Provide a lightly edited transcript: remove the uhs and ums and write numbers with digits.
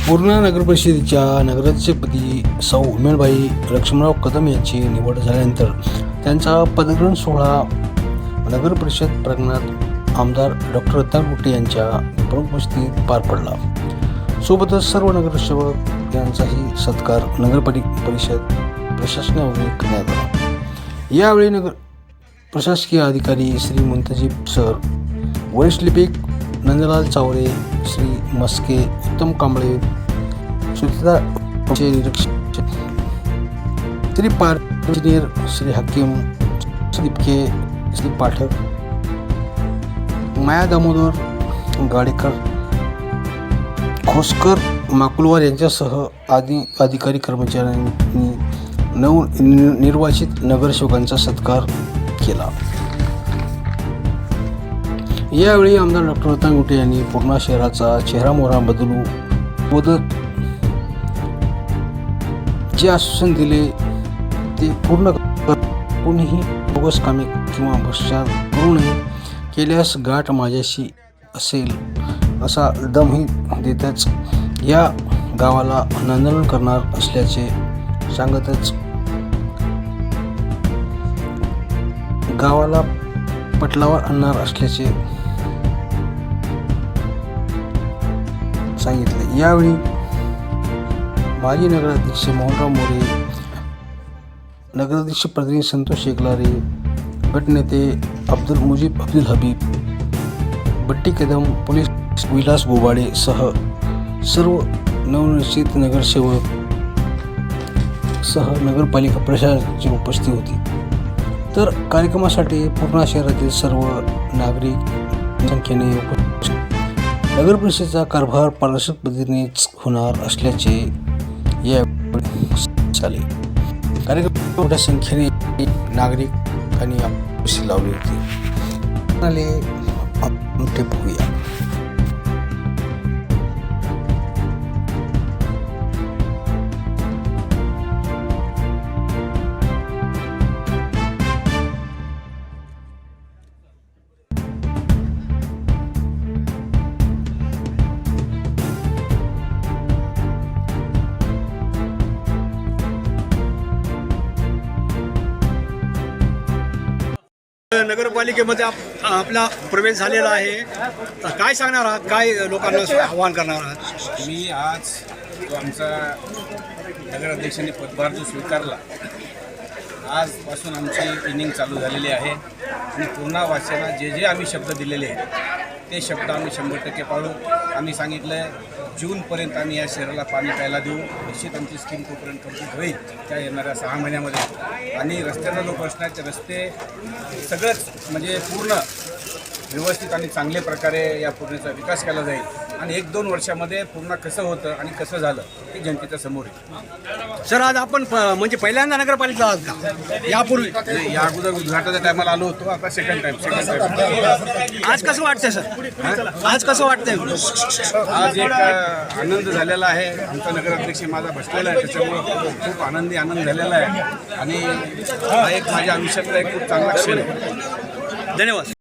पूर्णा नगरपरिषदेच्या नगराध्यक्षपदी सौ उमेदबाई लक्ष्मणराव कदम यांची निवड झाल्यानंतर त्यांचा पदग्रहण सोहळा नगरपरिषद प्रांगणात आमदार डॉक्टर रत्नाकर गुट्टे यांच्या प्रमुख उपस्थितीत पार पडला. सोबतच सर्व नगरसेवक यांचाही सत्कार नगरपरिषद प्रशासनाने करण्यात आला. यावेळी नगर प्रशासकीय अधिकारी श्री मुंतजीब सर, वरिष्ठ लिपिक नंदलाल चावरे, श्री मस्के, उत्तम कांबळे, सुचिता निरीक्षक श्री इंजिनियर श्री हकीम, श्री दिपके, श्री पाठक, माया दामोदर गाडेकर, खोसकर, माकुलवार यांच्यासह आदी अधिकारी कर्मचाऱ्यांनी नवनिर्वाचित नगरसेवकांचा सत्कार केला. यावेळी आमदार डॉक्टर रत्नाकर गुट्टे यांनी पूर्णा शहराचा चेहरामोहरा बदलत जे आश्वासन दिले ते पूर्ण कोणीही बोगस कामे किंवा भ्रष्टाचार करू नये, केल्यास गाठ माझ्याशी असेल असा दमही देतच या गावाला नंदनवन करणार असल्याचे सांगतच गावाला पटलावर आणणार असल्याचे सांगितले. यावेळी माजी नगराध्यक्ष मोहनराव मोरे, नगराध्यक्ष प्रतिनिधी संतोष शेखलारे, गटनेते अब्दुल हबीब, बट्टी कदम, पोलीस विलास गोबाडे सह सर्व नवनिर्वाचित नगरसेवक सह नगरपालिका प्रशासनाची उपस्थिती होती. तर कार्यक्रमासाठी पूर्णा शहरातील सर्व नागरिक संख्येने नगर परिषदेचा कारभार पारदर्शक पद्धतीनेच होणार असल्याचे यावेळी झाले. कार्यक्रमात मोठ्या संख्येने नागरिकांनी उपस्थिती लावली होती. बघूया. नगरपालिकेमध्ये आपला प्रवेश झालेला आहे. तर काय सांगणार आहात, काय लोकांना आवाहन करणार आहात? मी आज जो आमचा नगराध्यक्षांनी पदभार जो स्वीकारला, आजपासून आमची इनिंग चालू झालेली आहे आणि पूर्णा वासियांना जे जे आम्ही शब्द दिलेले आहेत ते शब्द आम्ही 100% पाळू. आम्ही सांगितलं आहे जूनपर्यंत आम्ही या शहराला पाणी प्यायला देऊ. निश्चित आमची स्कीम तोपर्यंत कंप्लीट होईल त्या येणाऱ्या 6 महिन्यामध्ये. आणि रस्त्याचा जो प्रश्न आहे ते रस्ते सगळंच म्हणजे पूर्ण व्यवस्थित आणि चांगल्या प्रकारे या पूर्णेचा विकास केला जाईल आणि 1-2 वर्षामध्ये पूर्ण कसं होतं आणि कसं झालं हे जनतेच्या समोर आहे. सर, आज आपण म्हणजे पहिल्यांदा नगरपालिका आहात का? यापूर्वी या अगोदर उद्घाटनाच्या टायमाला आलो होतो, आता सेकंड टाईम. आज कसं वाटतंय सर? आज कसं वाटतंय? आज एक आनंद झालेला आहे. आमचा नगराध्यक्ष माझा बसलेला आहे, त्याच्यामुळं खूप आनंद झालेला आहे आणि हा एक माझ्या आयुष्यातला एक खूप चांगला क्षण आहे. धन्यवाद.